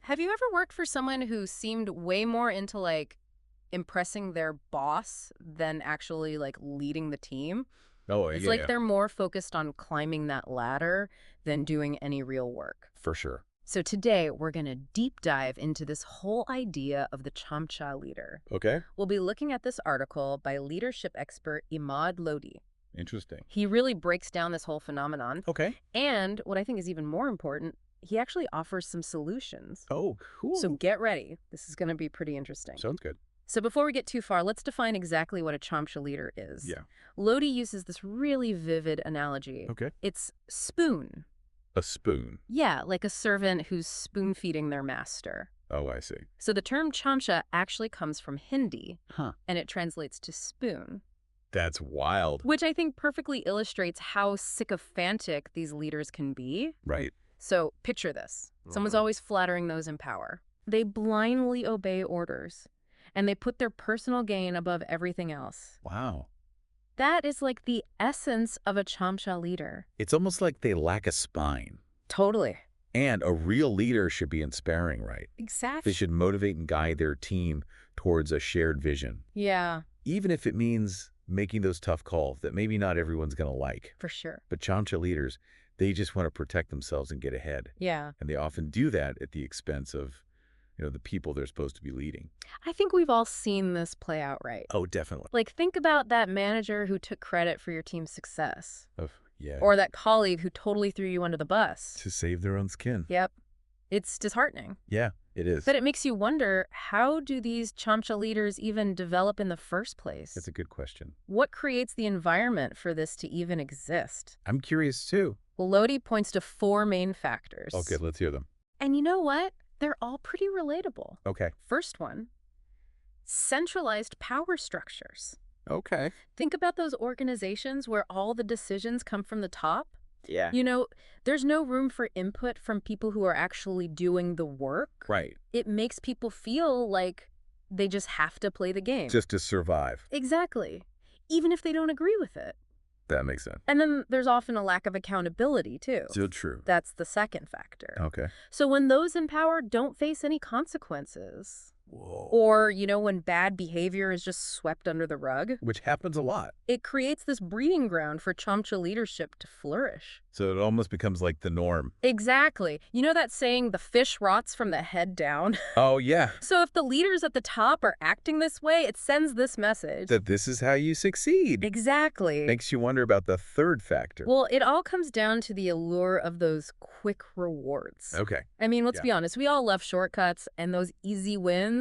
Have you ever worked for someone who seemed way more into, like, impressing their boss than actually, like, leading the team? Oh, It's yeah, like yeah, they're more focused on climbing that ladder than doing any real work. for sure. So today, we're going to deep dive into this whole idea of the Chamcha leader. Okay. We'll be looking at this article by leadership expert Imad Lodi. Interesting. He really breaks down this whole phenomenon. Okay. And what I think is even more important, he actually offers some solutions. Oh, cool. So get ready. This is going to be pretty interesting. Sounds good. So before we get too far, let's define exactly what a Chamcha leader is. Yeah. Lodi uses this really vivid analogy. Okay. It's spoon. A spoon. Yeah, like a servant who's spoon-feeding their master. Oh, I see. So the term Chamcha actually comes from Hindi, Huh. and it translates to spoon, That's wild. which I think perfectly illustrates how sycophantic these leaders can be. Right. So picture this. Someone's Mhm. always flattering those in power. They blindly obey orders, and they put their personal gain above everything else. Wow. That is like the essence of a Chamcha leader. It's almost like they lack a spine. Totally. And a real leader should be inspiring, right? Exactly. They should motivate and guide their team towards a shared vision, Yeah, even if it means making those tough calls that maybe not everyone's going to like. for sure. But Chamcha leaders, they just want to protect themselves and get ahead. Yeah. And they often do that at the expense of, the people they're supposed to be leading. I think we've all seen this play out, right? Oh, definitely. Like, think about that manager who took credit for your team's success. Yeah. Or that colleague who totally threw you under the bus. to save their own skin. Yep. It's disheartening. Yeah, it is. But it makes you wonder, how do these Chamcha leaders even develop in the first place? That's a good question. What creates the environment for this to even exist? I'm curious too. Well, Lodi points to 4 main factors. Okay, let's hear them. And you know what? They're all pretty relatable. Okay. First one, centralized power structures. Okay. Think about those organizations where all the decisions come from the top. Yeah. There's no room for input from people who are actually doing the work. Right. It makes people feel like they just have to play the game. Just to survive. Exactly. Even if they don't agree with it. That makes sense. And then there's often a lack of accountability, too. Still true. That's the second factor. Okay. So when those in power don't face any consequences, Whoa. or, when bad behavior is just swept under the rug, Which happens a lot. it creates this breeding ground for Chamcha leadership to flourish. So it almost becomes like the norm. Exactly. You know that saying, the fish rots from the head down? Oh, yeah. So if the leaders at the top are acting this way, it sends this message. That this is how you succeed. Exactly. Makes you wonder about the third factor. Well, it all comes down to the allure of those quick rewards. Okay. I mean, let's Yeah. be honest, we all love shortcuts and those easy wins.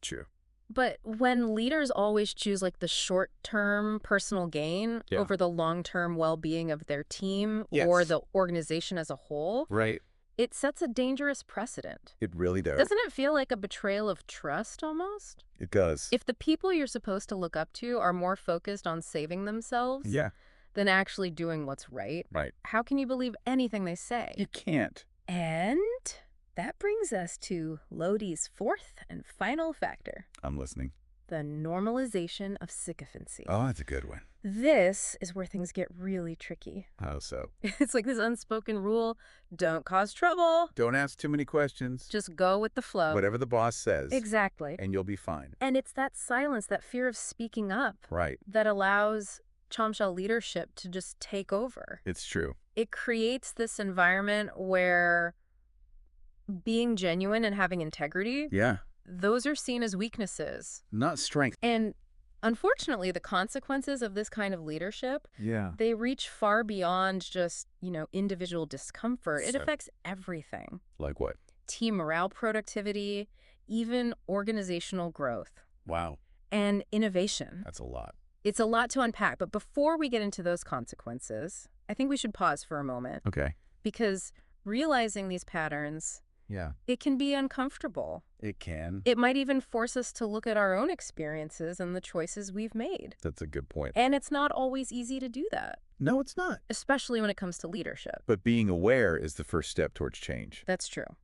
True. But when leaders always choose like the short-term personal gain Yeah. over the long-term well-being of their team Yes. or the organization as a whole, Right. it sets a dangerous precedent. It really does. Doesn't it feel like a betrayal of trust almost? It does. If the people you're supposed to look up to are more focused on saving themselves Yeah. than actually doing what's right, Right. how can you believe anything they say? You can't. And that brings us to Lodi's 4th and final factor, I'm listening. the normalization of sycophancy. Oh, that's a good one. This is where things get really tricky. How so? It's like this unspoken rule, don't cause trouble, Don't ask too many questions. just go with the flow. Whatever the boss says. Exactly. And you'll be fine. And it's that silence, that fear of speaking up, Right. that allows Chamcha leadership to just take over. It's true. It creates this environment where being genuine and having integrity, Yeah. those are seen as weaknesses. Not strength. And unfortunately, the consequences of this kind of leadership, Yeah. they reach far beyond just, individual discomfort. It So- affects everything. Like what? Team morale, productivity, even organizational growth Wow. and innovation. That's a lot. It's a lot to unpack, but before we get into those consequences, I think we should pause for a moment Okay. because realizing these patterns, Yeah. it can be uncomfortable. It can. It might even force us to look at our own experiences and the choices we've made. That's a good point. And it's not always easy to do that, No, it's not. especially when it comes to leadership. But being aware is the first step towards change. That's true.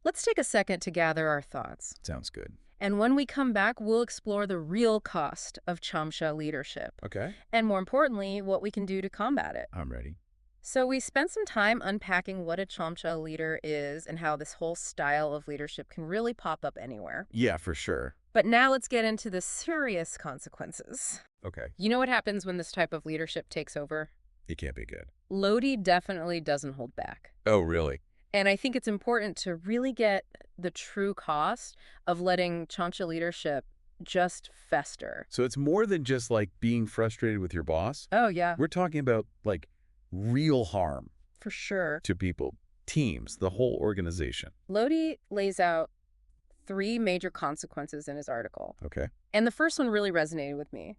Let's take a second to gather our thoughts. Sounds good. And when we come back, we'll explore the real cost of Chamcha leadership. Okay. And more importantly, what we can do to combat it. I'm ready. So we spent some time unpacking what a Chamcha leader is and how this whole style of leadership can really pop up anywhere. Yeah, for sure. But now let's get into the serious consequences. Okay. You know what happens when this type of leadership takes over? It can't be good. Lodi definitely doesn't hold back. Oh, really? And I think it's important to really get the true cost of letting Chamcha leadership just fester. So it's more than just like being frustrated with your boss. Oh, yeah, We're talking about like real harm for sure. to people, teams, the whole organization. Lodi lays out 3 major consequences in his article. Okay. And the first one really resonated with me.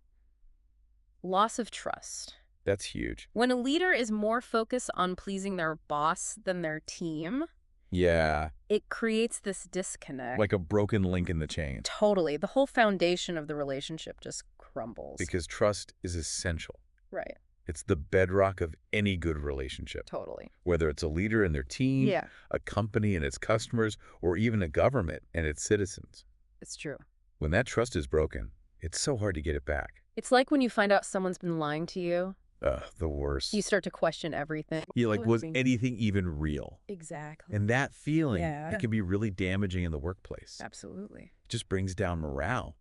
Loss of trust. That's huge. When a leader is more focused on pleasing their boss than their team, Yeah. it creates this disconnect. Like a broken link in the chain. Totally. The whole foundation of the relationship just crumbles. Because trust is essential. Right. It's the bedrock of any good relationship. Totally. Whether it's a leader and their team, Yeah, a company and its customers, or even a government and its citizens. it's true. When that trust is broken, it's so hard to get it back. It's like when you find out someone's been lying to you, Ugh, the worst. you start to question everything. Yeah, like, was anything even real? Exactly. And that feeling, Yeah. it can be really damaging in the workplace. Absolutely. It just brings down morale.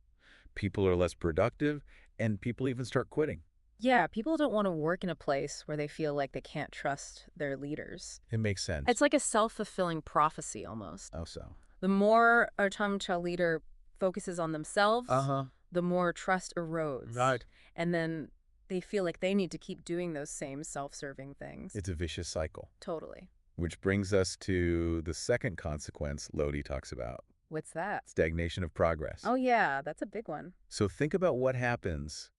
People are less productive, and people even start quitting. Yeah, people don't want to work in a place where they feel like they can't trust their leaders. It makes sense. It's like a self-fulfilling prophecy almost. Oh, so. The more a Chamcha leader focuses on themselves, Uh-huh. the more trust erodes. Right. And then they feel like they need to keep doing those same self-serving things. It's a vicious cycle. Totally. Which brings us to the second consequence Lodi talks about. What's that? Stagnation of progress. Oh, yeah, that's a big one. So think about what happens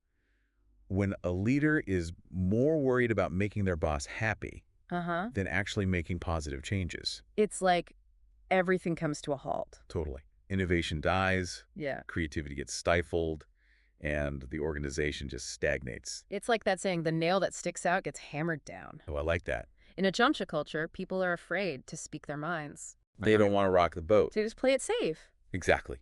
when a leader is more worried about making their boss happy Uh-huh. than actually making positive changes. It's like everything comes to a halt. Totally. Innovation dies, Yeah. creativity gets stifled, and the organization just stagnates. It's like that saying, the nail that sticks out gets hammered down. Oh, I like that. In a Chamcha culture, people are afraid to speak their minds. They don't want to rock the boat. They just play it safe, Exactly.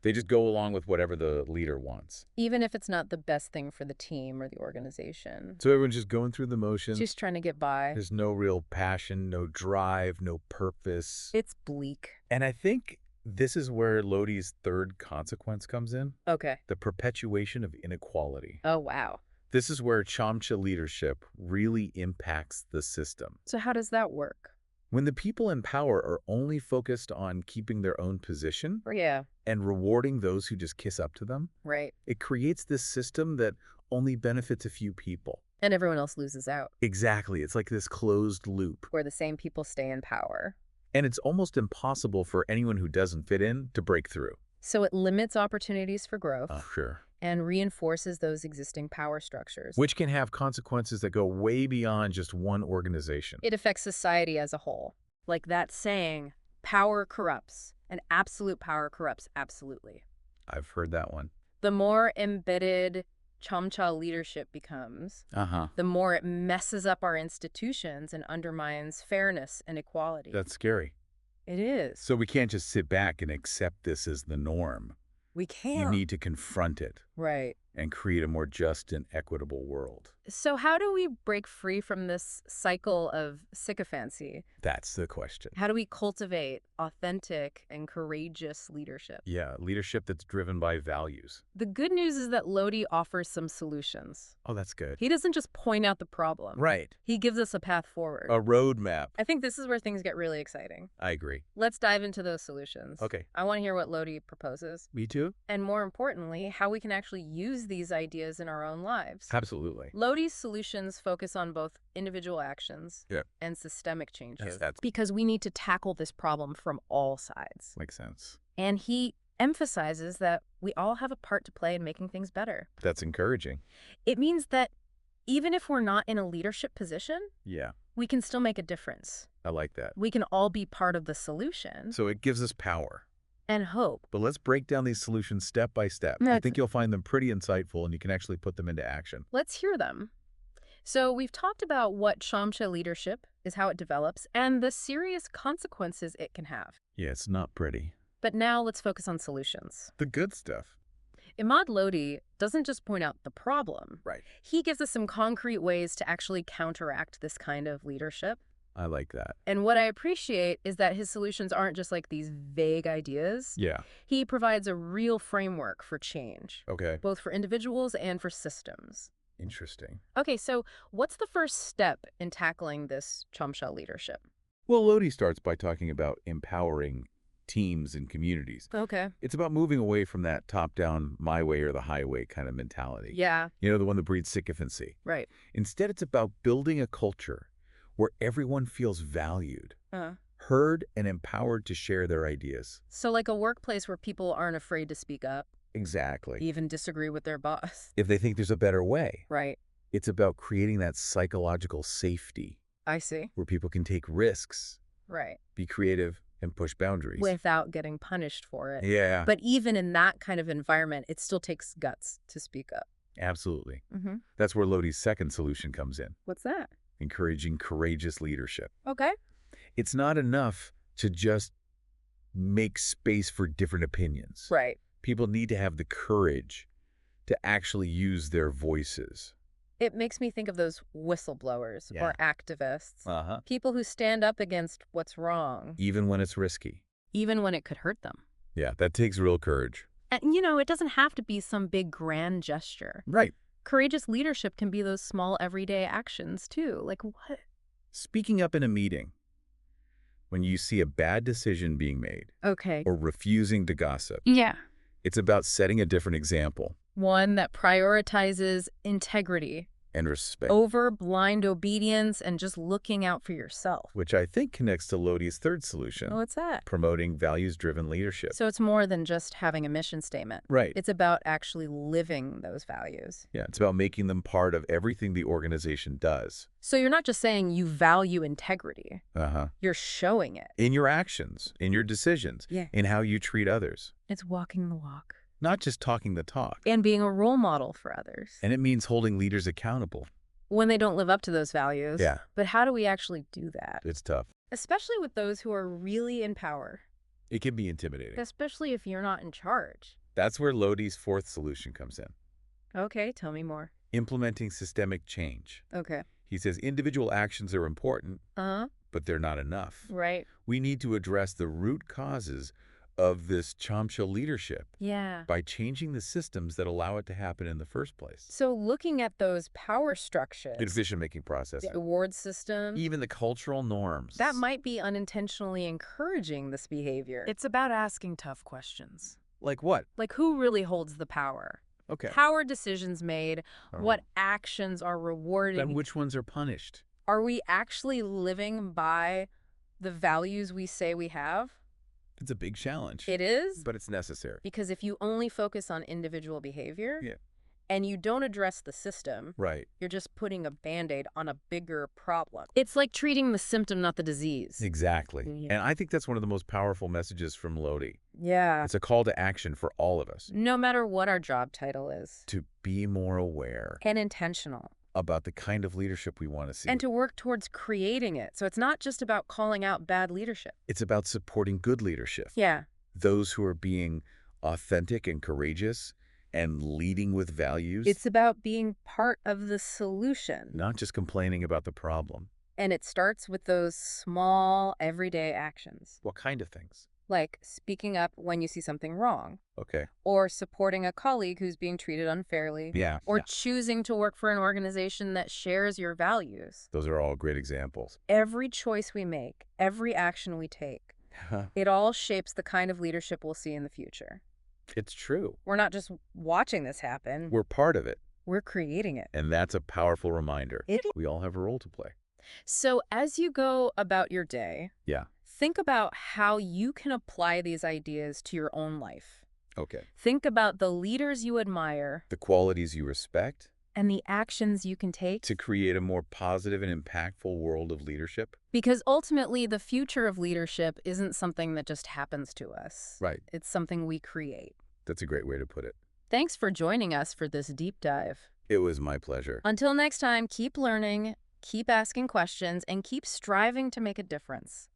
They just go along with whatever the leader wants. even if it's not the best thing for the team or the organization. So everyone's just going through the motions. Just trying to get by. There's no real passion, no drive, no purpose. It's bleak. And I think this is where Lodi's third consequence comes in, Okay. the perpetuation of inequality. Oh, wow. This is where Chamcha leadership really impacts the system. So how does that work? When the people in power are only focused on keeping their own position Yeah, and rewarding those who just kiss up to them, right. it creates this system that only benefits a few people. And everyone else loses out, Exactly. It's like this closed loop. where the same people stay in power. And it's almost impossible for anyone who doesn't fit in to break through. So it limits opportunities for growth Sure. and reinforces those existing power structures. Which can have consequences that go way beyond just one organization. It affects society as a whole. Like that saying, power corrupts, and absolute power corrupts absolutely. I've heard that one. The more embedded Chamcha leadership becomes, the more it messes up our institutions and undermines fairness and equality. That's scary. It is. So we can't just sit back and accept this as the norm. We You can't. need to confront it Right. and create a more just and equitable world. So how do we break free from this cycle of sycophancy? That's the question. How do we cultivate authentic and courageous leadership? Yeah, leadership that's driven by values. The good news is that Lodi offers some solutions. Oh, that's good. He doesn't just point out the problem. Right. He gives us a path forward. A roadmap. I think this is where things get really exciting. I agree. Let's dive into those solutions. Okay. I want to hear what Lodi proposes. Me too? And more importantly, how we can actually use these ideas in our own lives. Absolutely. Lodi's solutions focus on both individual actions Yeah. and systemic changes. That's Because we need to tackle this problem from all sides. makes sense. And he emphasizes that we all have a part to play in making things better. That's encouraging. It means that even if we're not in a leadership position, Yeah, we can still make a difference. I like that. We can all be part of the solution So it gives us power. and hope. But let's break down these solutions step by step. I That's- think you'll find them pretty insightful and you can actually put them into action. Let's hear them. So we've talked about what Chamcha leadership is, how it develops, and the serious consequences it can have. Yeah, it's not pretty. But now let's focus on solutions. The good stuff. Imad Lodi doesn't just point out the problem. Right. He gives us some concrete ways to actually counteract this kind of leadership. I like that. And what I appreciate is that his solutions aren't just like these vague ideas. Yeah. He provides a real framework for change, Okay. both for individuals and for systems. Interesting. Okay, so what's the first step in tackling this Chamcha leadership? Well, Lodi starts by talking about empowering teams and communities. Okay. It's about moving away from that top-down, my way or the highway kind of mentality. Yeah. You know, the one that breeds sycophancy. Right. Instead, it's about building a culture where everyone feels valued, heard, and empowered to share their ideas. So like a workplace where people aren't afraid to speak up, Exactly. even disagree with their boss. If they think there's a better way. Right. It's about creating that psychological safety I see. where people can take risks, Right. be creative, and push boundaries. Without getting punished for it. Yeah. But even in that kind of environment, it still takes guts to speak up. Absolutely. Mm-hmm. That's where Lodi's second solution comes in. What's that? Encouraging courageous leadership. Okay. It's not enough to just make space for different opinions. Right. People need to have the courage to actually use their voices. It makes me think of those whistleblowers or activists. People who stand up against what's wrong. Even when it's risky. Even when it could hurt them. Yeah, that takes real courage. And, it doesn't have to be some big grand gesture. Right. Courageous leadership can be those small everyday actions, too. Like what? Speaking up in a meeting when you see a bad decision being made. Okay. Or refusing to gossip. Yeah. It's about setting a different example. One that prioritizes integrity And respect. over blind obedience and just looking out for yourself. Which I think connects to Lodi's third solution. What's that? Promoting values-driven leadership. So it's more than just having a mission statement. Right. It's about actually living those values. Yeah, it's about making them part of everything the organization does. So you're not just saying you value integrity. Uh-huh. You're showing it. In your actions, in your decisions, in how you treat others. It's walking the walk. Not just talking the talk. And being a role model for others. And it means holding leaders accountable. When they don't live up to those values. Yeah. But how do we actually do that? It's tough. Especially with those who are really in power. It can be intimidating. Especially if you're not in charge. That's where Lodi's fourth solution comes in. Okay, tell me more. Implementing systemic change. Okay. He says individual actions are important, Uh-huh. but they're not enough. Right. We need to address the root causes of this Chamcha leadership. Yeah. By changing the systems that allow it to happen in the first place. So looking at those power structures. The decision-making process. The award system. Even the cultural norms. That might be unintentionally encouraging this behavior. It's about asking tough questions. Like what? Like who really holds the power? Okay. How are decisions made? What actions are rewarded? And which ones are punished? Are we actually living by the values we say we have? It's a big challenge. It is? But it's necessary. Because if you only focus on individual behavior and you don't address the system, you're just putting a Band-Aid on a bigger problem. It's like treating the symptom, not the disease. Exactly. And I think that's one of the most powerful messages from Lodi. Yeah. It's a call to action for all of us. No matter what our job title is. To be more aware. And intentional. About the kind of leadership we want to see. And to work towards creating it. So it's not just about calling out bad leadership. It's about supporting good leadership. Yeah. Those who are being authentic and courageous and leading with values. It's about being part of the solution. Not just complaining about the problem. And it starts with those small, everyday actions. What kind of things? Like speaking up when you see something wrong. Okay. Or supporting a colleague who's being treated unfairly. Yeah. Or choosing to work for an organization that shares your values. Those are all great examples. Every choice we make, every action we take, it all shapes the kind of leadership we'll see in the future. It's true. We're not just watching this happen. We're part of it. We're creating it. And that's a powerful reminder. We all have a role to play. So as you go about your day, think about how you can apply these ideas to your own life. Okay. Think about the leaders you admire. The qualities you respect. And the actions you can take. To create a more positive and impactful world of leadership. Because ultimately, the future of leadership isn't something that just happens to us. Right. It's something we create. That's a great way to put it. Thanks for joining us for this deep dive. It was my pleasure. Until next time, keep learning, keep asking questions, and keep striving to make a difference.